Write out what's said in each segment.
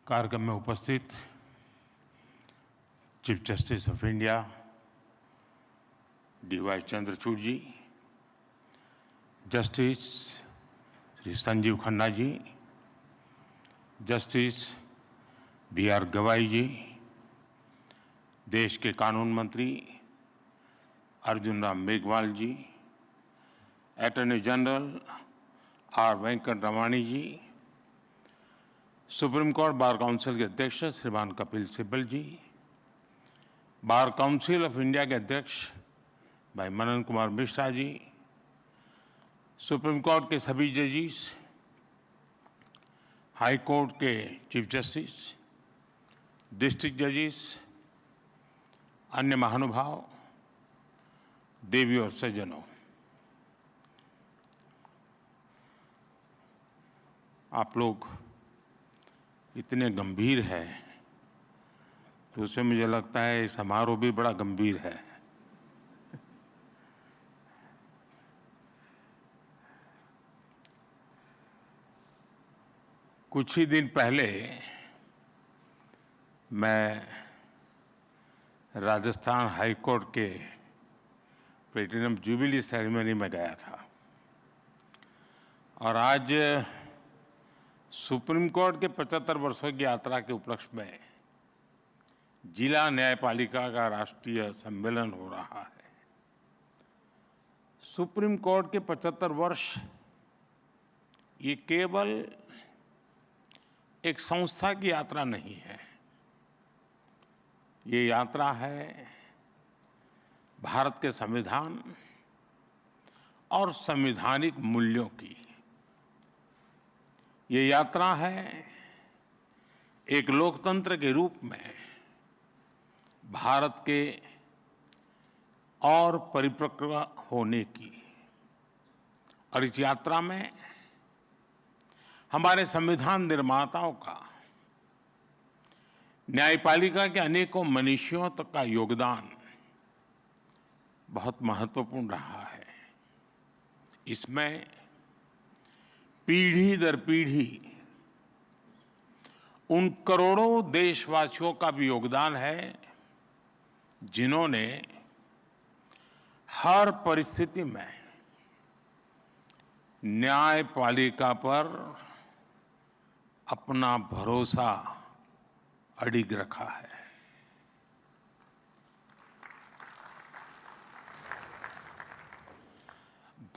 कार्यक्रम में उपस्थित chief justice of India D Y. Chandrachud ji, justice Shri Sanjiv Khanna ji, justice B R. Gavai ji, देश के कानून मंत्री Arjun Ram Meghwal ji, attorney general R. Venkat Ramani ji, supreme court bar council के अध्यक्ष श्रीमान Kapil Sibal ji, bar council of India के अध्यक्ष भाई मनन कुमार मिश्रा जी, सुप्रीम कोर्ट के सभी जजेस, हाई कोर्ट के चीफ जस्टिस, डिस्ट्रिक्ट जजेस, अन्य महानुभाव, देवी और सज्जनों, आप लोग इतने गंभीर है तो उससे मुझे लगता है समारोह भी बड़ा गंभीर है। कुछ ही दिन पहले मैं राजस्थान हाई कोर्ट के प्लेटिनम जुबिली सेरेमनी में गया था और आज सुप्रीम कोर्ट के 75 वर्षों की यात्रा के उपलक्ष्य में जिला न्यायपालिका का राष्ट्रीय सम्मेलन हो रहा है। सुप्रीम कोर्ट के 75 वर्ष ये केवल एक संस्था की यात्रा नहीं है, ये यात्रा है भारत के संविधान और संवैधानिक मूल्यों की। ये यात्रा है एक लोकतंत्र के रूप में भारत के और परिपक्व होने की, और इस यात्रा में हमारे संविधान निर्माताओं का, न्यायपालिका के अनेकों मनीषियों तक का योगदान बहुत महत्वपूर्ण रहा है। इसमें पीढ़ी दर पीढ़ी उन करोड़ों देशवासियों का भी योगदान है जिन्होंने हर परिस्थिति में न्यायपालिका पर अपना भरोसा अडिग रखा है।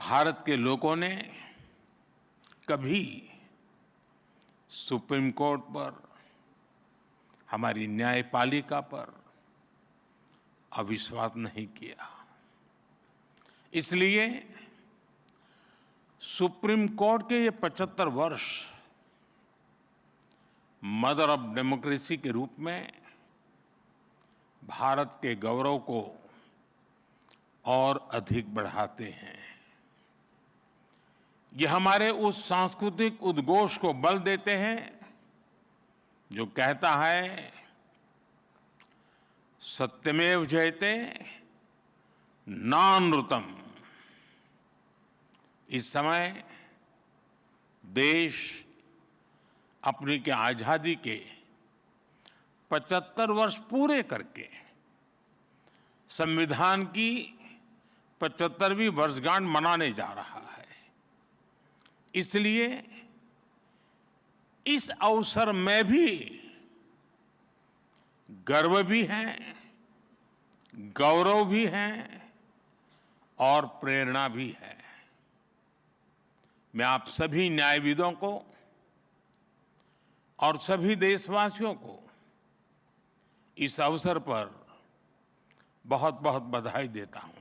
भारत के लोगों ने कभी सुप्रीम कोर्ट पर, हमारी न्यायपालिका पर अविश्वास नहीं किया। इसलिए सुप्रीम कोर्ट के ये 75 वर्ष मदर ऑफ डेमोक्रेसी के रूप में भारत के गौरव को और अधिक बढ़ाते हैं। ये हमारे उस सांस्कृतिक उद्घोष को बल देते हैं जो कहता है सत्यमेव जयते नानृतम्। इस समय देश अपनी के आजादी के 75 वर्ष पूरे करके संविधान की 75वीं वर्षगांठ मनाने जा रहा है। इसलिए इस अवसर में भी गर्व भी है, गौरव भी है और प्रेरणा भी है। मैं आप सभी न्यायविदों को और सभी देशवासियों को इस अवसर पर बहुत बहुत बधाई देता हूं।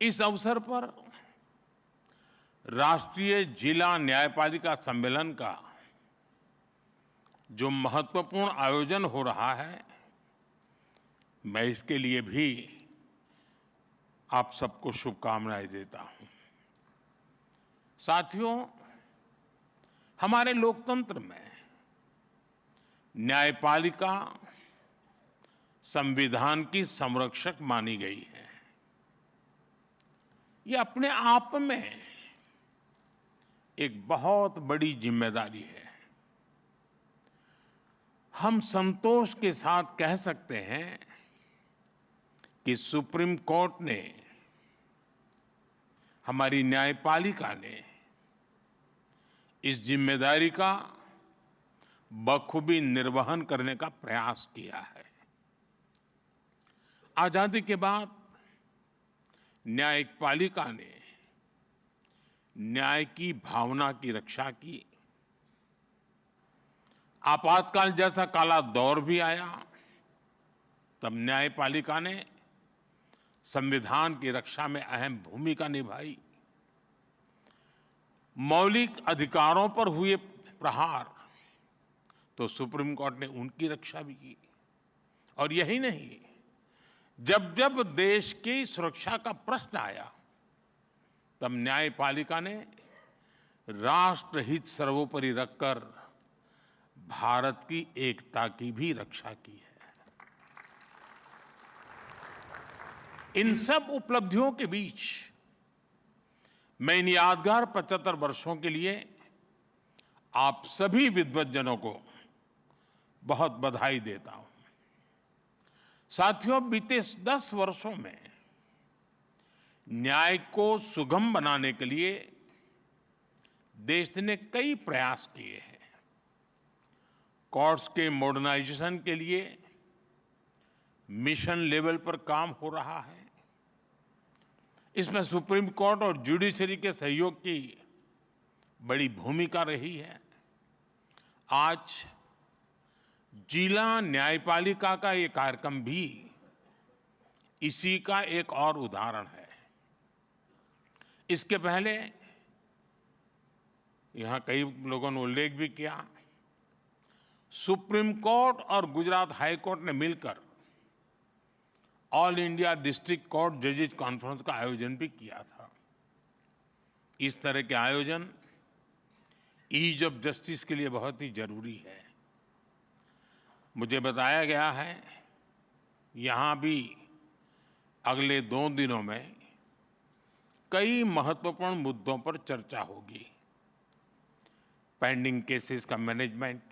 इस अवसर पर राष्ट्रीय जिला न्यायपालिका सम्मेलन का जो महत्वपूर्ण आयोजन हो रहा है, मैं इसके लिए भी आप सबको शुभकामनाएं देता हूं। साथियों, हमारे लोकतंत्र में न्यायपालिका संविधान की संरक्षक मानी गई है। ये अपने आप में एक बहुत बड़ी जिम्मेदारी है। हम संतोष के साथ कह सकते हैं कि सुप्रीम कोर्ट ने, हमारी न्यायपालिका ने इस जिम्मेदारी का बखूबी निर्वहन करने का प्रयास किया है। आजादी के बाद न्यायपालिका ने न्याय की भावना की रक्षा की। आपातकाल जैसा काला दौर भी आया, तब न्यायपालिका ने संविधान की रक्षा में अहम भूमिका निभाई। मौलिक अधिकारों पर हुए प्रहार तो सुप्रीम कोर्ट ने उनकी रक्षा भी की। और यही नहीं, जब जब देश की सुरक्षा का प्रश्न आया, तब न्यायपालिका ने राष्ट्रहित सर्वोपरि रखकर भारत की एकता की भी रक्षा की है। इन सब उपलब्धियों के बीच मैं इन यादगार 75 वर्षों के लिए आप सभी विद्वज्जनों को बहुत बधाई देता हूं। साथियों, बीते 10 वर्षों में न्याय को सुगम बनाने के लिए देश ने कई प्रयास किए हैं। कोर्ट्स के मॉडर्नाइजेशन के लिए मिशन लेवल पर काम हो रहा है। इसमें सुप्रीम कोर्ट और जुडिशरी के सहयोग की बड़ी भूमिका रही है। आज जिला न्यायपालिका का ये कार्यक्रम भी इसी का एक और उदाहरण है। इसके पहले यहां कई लोगों ने उल्लेख भी किया, सुप्रीम कोर्ट और गुजरात हाई कोर्ट ने मिलकर ऑल इंडिया डिस्ट्रिक्ट कोर्ट जजेस कॉन्फ्रेंस का आयोजन भी किया था। इस तरह के आयोजन ईज ऑफ जस्टिस के लिए बहुत ही जरूरी है। मुझे बताया गया है यहां भी अगले 2 दिनों में कई महत्वपूर्ण मुद्दों पर चर्चा होगी। पेंडिंग केसेस का मैनेजमेंट,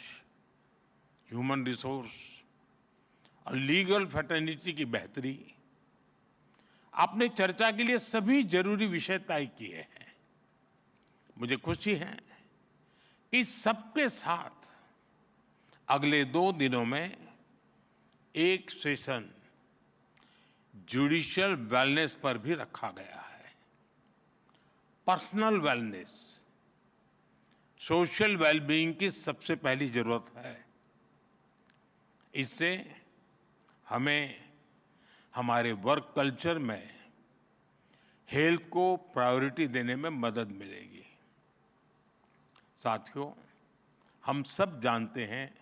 ह्यूमन रिसोर्स और लीगल फैटर्निटी की बेहतरी। आपने चर्चा के लिए सभी जरूरी विषय तय किए हैं। मुझे खुशी है कि सबके साथ अगले 2 दिनों में एक सेशन जुडिशियल वेलनेस पर भी रखा गया है। पर्सनल वेलनेस, सोशल वेलबीइंग की सबसे पहली जरूरत है। इससे हमें हमारे वर्क कल्चर में हेल्थ को प्रायोरिटी देने में मदद मिलेगी। साथियों, हम सब जानते हैं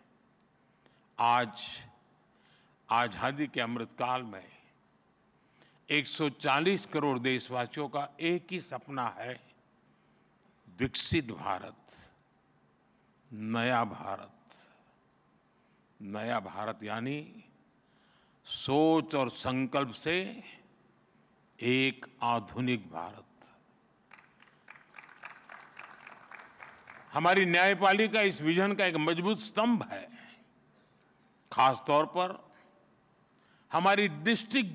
आज आजादी के अमृतकाल में 140 करोड़ देशवासियों का एक ही सपना है, विकसित भारत, नया भारत। नया भारत यानी सोच और संकल्प से एक आधुनिक भारत। हमारी न्यायपालिका इस विजन का एक मजबूत स्तंभ है। खास तौर पर हमारी डिस्ट्रिक्ट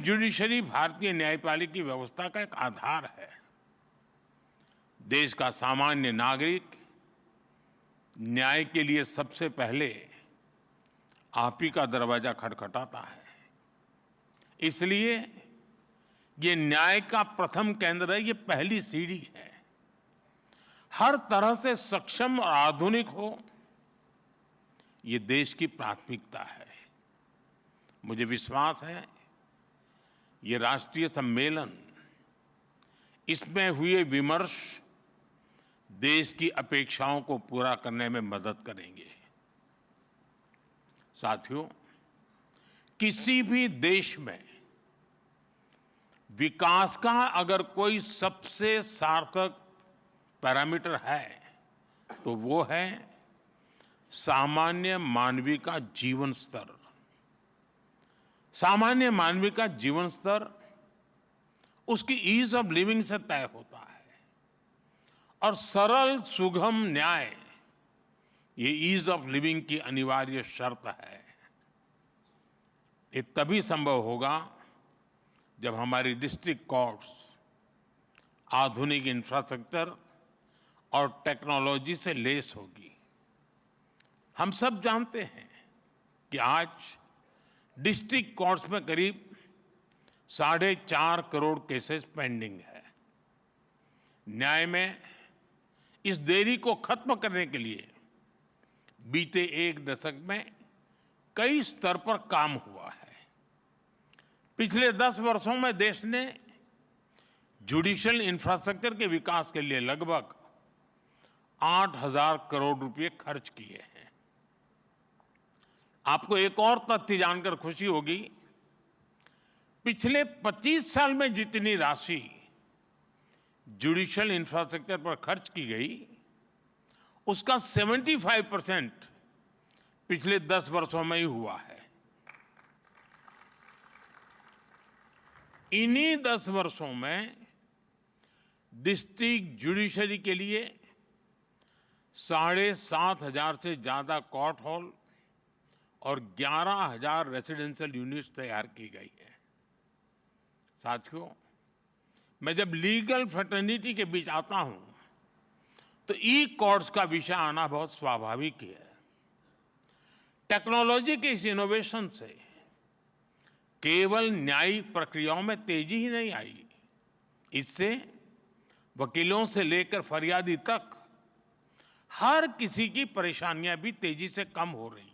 जुडिशरी भारतीय न्यायपालिका की व्यवस्था का एक आधार है। देश का सामान्य नागरिक न्याय के लिए सबसे पहले आप ही का दरवाजा खटखटाता है। इसलिए ये न्याय का प्रथम केंद्र है, ये पहली सीढ़ी है। हर तरह से सक्षम और आधुनिक हो, ये देश की प्राथमिकता है। मुझे विश्वास है ये राष्ट्रीय सम्मेलन, इसमें हुए विमर्श देश की अपेक्षाओं को पूरा करने में मदद करेंगे। साथियों, किसी भी देश में विकास का अगर कोई सबसे सार्थक पैरामीटर है तो वो है सामान्य मानवीय का जीवन स्तर। सामान्य मानवीय का जीवन स्तर उसकी ईज ऑफ लिविंग से तय होता है। और सरल सुगम न्याय ये ईज ऑफ लिविंग की अनिवार्य शर्त है। ये तभी संभव होगा जब हमारी डिस्ट्रिक्ट कोर्ट्स आधुनिक इंफ्रास्ट्रक्चर और टेक्नोलॉजी से लैस होगी। हम सब जानते हैं कि आज डिस्ट्रिक्ट कोर्ट्स में करीब 4.5 करोड़ केसेस पेंडिंग है। न्याय में इस देरी को खत्म करने के लिए बीते एक दशक में कई स्तर पर काम हुआ है। पिछले 10 वर्षों में देश ने जुडिशियल इंफ्रास्ट्रक्चर के विकास के लिए लगभग 8,000 करोड़ रुपए खर्च किए हैं। आपको एक और तथ्य जानकर खुशी होगी, पिछले 25 साल में जितनी राशि जुडिशियल इंफ्रास्ट्रक्चर पर खर्च की गई, उसका 75% पिछले 10 वर्षों में ही हुआ है। इन्हीं 10 वर्षों में डिस्ट्रिक्ट जुडिशरी के लिए 7,500 से ज्यादा कोर्ट हॉल और 11,000 रेजिडेंशियल यूनिट्स तैयार की गई है। साथियों, मैं जब लीगल फ्रेटर्निटी के बीच आता हूं तो ई कोर्ट्स का विषय आना बहुत स्वाभाविक है। टेक्नोलॉजी के इस इनोवेशन से केवल न्यायिक प्रक्रियाओं में तेजी ही नहीं आई, इससे वकीलों से लेकर फरियादी तक हर किसी की परेशानियां भी तेजी से कम हो रही है।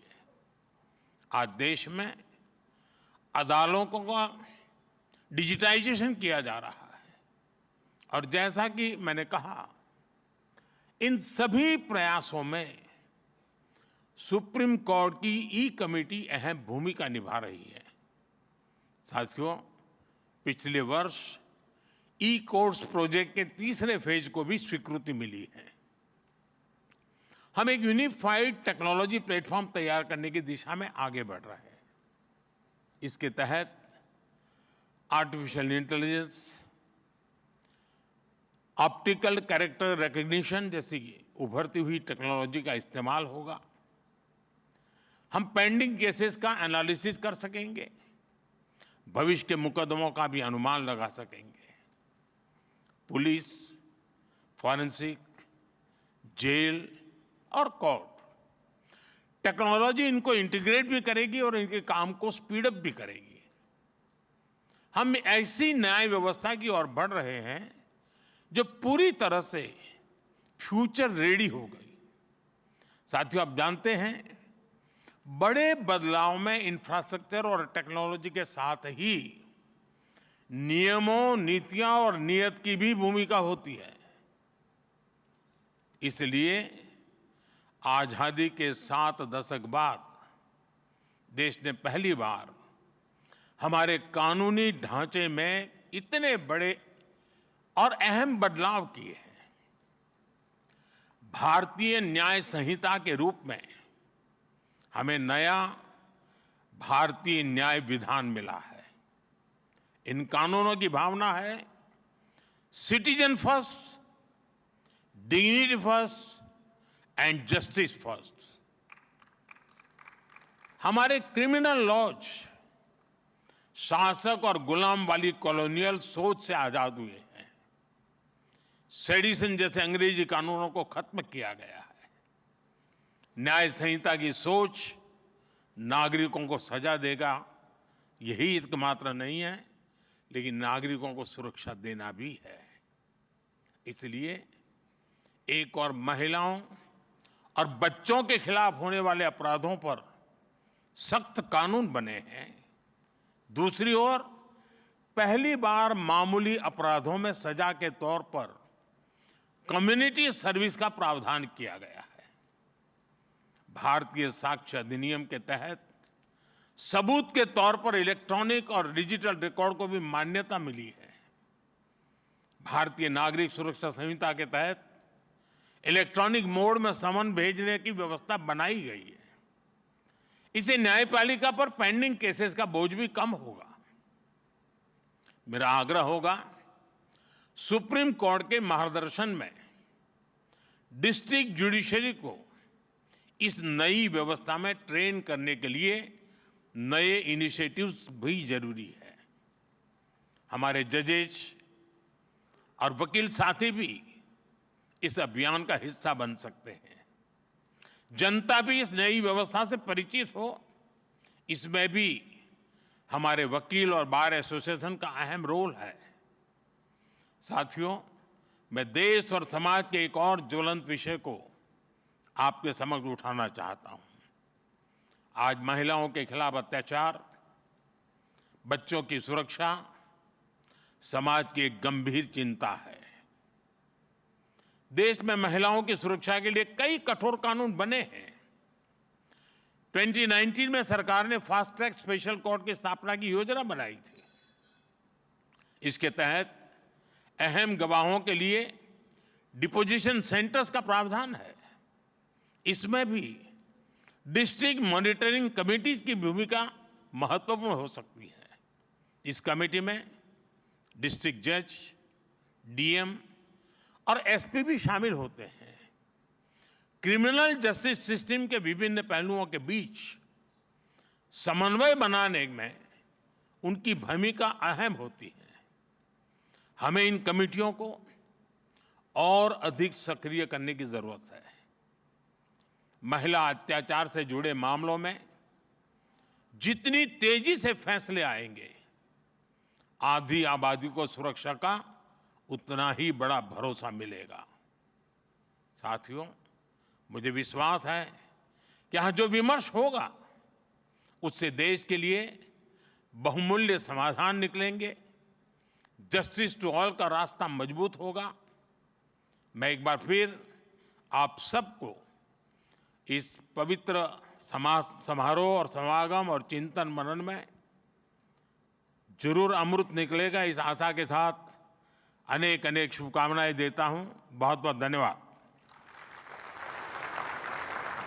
आज देश में अदालतों का डिजिटाइजेशन किया जा रहा है और जैसा कि मैंने कहा, इन सभी प्रयासों में सुप्रीम कोर्ट की ई कमेटी अहम भूमिका निभा रही है। साथियों, पिछले वर्ष ई कोर्ट्स प्रोजेक्ट के तीसरे फेज को भी स्वीकृति मिली है। हम एक यूनिफाइड टेक्नोलॉजी प्लेटफॉर्म तैयार करने की दिशा में आगे बढ़ रहे हैं। इसके तहत artificial intelligence, optical character recognition जैसी उभरती हुई टेक्नोलॉजी का इस्तेमाल होगा। हम पेंडिंग केसेस का एनालिसिस कर सकेंगे, भविष्य के मुकदमों का भी अनुमान लगा सकेंगे। पुलिस, फॉरेंसिक, जेल और कोर्ट टेक्नोलॉजी इनको इंटीग्रेट भी करेगी और इनके काम को स्पीड अप भी करेगी। हम ऐसी न्याय व्यवस्था की ओर बढ़ रहे हैं जो पूरी तरह से फ्यूचर रेडी हो गई। साथियों, आप जानते हैं, बड़े बदलाव में इंफ्रास्ट्रक्चर और टेक्नोलॉजी के साथ ही नियमों, नीतियां और नीयत की भी भूमिका होती है। इसलिए आजादी के 7 दशक बाद देश ने पहली बार हमारे कानूनी ढांचे में इतने बड़े और अहम बदलाव किए हैं। भारतीय न्याय संहिता के रूप में हमें नया भारतीय न्याय विधान मिला है। इन कानूनों की भावना है citizen first, dignity first and justice first. हमारे क्रिमिनल लॉज शासक और गुलाम वाली कॉलोनियल सोच से आजाद हुए हैं। सेडिशन जैसे अंग्रेजी कानूनों को खत्म किया गया है। न्याय संहिता की सोच नागरिकों को सजा देगा, यही एकमात्र नहीं है, लेकिन नागरिकों को सुरक्षा देना भी है। इसलिए एक और महिलाओं और बच्चों के खिलाफ होने वाले अपराधों पर सख्त कानून बने हैं। दूसरी ओर पहली बार मामूली अपराधों में सजा के तौर पर कम्युनिटी सर्विस का प्रावधान किया गया है। भारतीय साक्ष्य अधिनियम के तहत सबूत के तौर पर इलेक्ट्रॉनिक और डिजिटल रिकॉर्ड को भी मान्यता मिली है। भारतीय नागरिक सुरक्षा संहिता के तहत इलेक्ट्रॉनिक मोड में समन भेजने की व्यवस्था बनाई गई है। इससे न्यायपालिका पर पेंडिंग केसेस का बोझ भी कम होगा। मेरा आग्रह होगा सुप्रीम कोर्ट के मार्गदर्शन में डिस्ट्रिक्ट जुडिशरी को इस नई व्यवस्था में ट्रेन करने के लिए नए इनिशिएटिव्स भी जरूरी है। हमारे जजेस और वकील साथी भी इस अभियान का हिस्सा बन सकते हैं। जनता भी इस नई व्यवस्था से परिचित हो, इसमें भी हमारे वकील और बार एसोसिएशन का अहम रोल है। साथियों, मैं देश और समाज के एक और ज्वलंत विषय को आपके समक्ष उठाना चाहता हूं। आज महिलाओं के खिलाफ अत्याचार, बच्चों की सुरक्षा समाज की एक गंभीर चिंता है। देश में महिलाओं की सुरक्षा के लिए कई कठोर कानून बने हैं। 2019 में सरकार ने फास्ट ट्रैक स्पेशल कोर्ट की स्थापना की योजना बनाई थी। इसके तहत अहम गवाहों के लिए डिपोजिशन सेंटर्स का प्रावधान है। इसमें भी डिस्ट्रिक्ट मॉनिटरिंग कमेटीज की भूमिका महत्वपूर्ण हो सकती है। इस कमेटी में डिस्ट्रिक्ट जज, डीएम और एसपी भी शामिल होते हैं। क्रिमिनल जस्टिस सिस्टम के विभिन्न पहलुओं के बीच समन्वय बनाने में उनकी भूमिका अहम होती है। हमें इन कमेटियों को और अधिक सक्रिय करने की जरूरत है। महिला अत्याचार से जुड़े मामलों में जितनी तेजी से फैसले आएंगे, आधी आबादी को सुरक्षा का उतना ही बड़ा भरोसा मिलेगा। साथियों, मुझे विश्वास है कि यहाँ जो विमर्श होगा उससे देश के लिए बहुमूल्य समाधान निकलेंगे। जस्टिस टू ऑल का रास्ता मजबूत होगा। मैं एक बार फिर आप सबको इस पवित्र समारोह और समागम और चिंतन मनन में जरूर अमृत निकलेगा, इस आशा के साथ अनेक अनेक शुभकामनाएं देता हूं। बहुत बहुत धन्यवाद।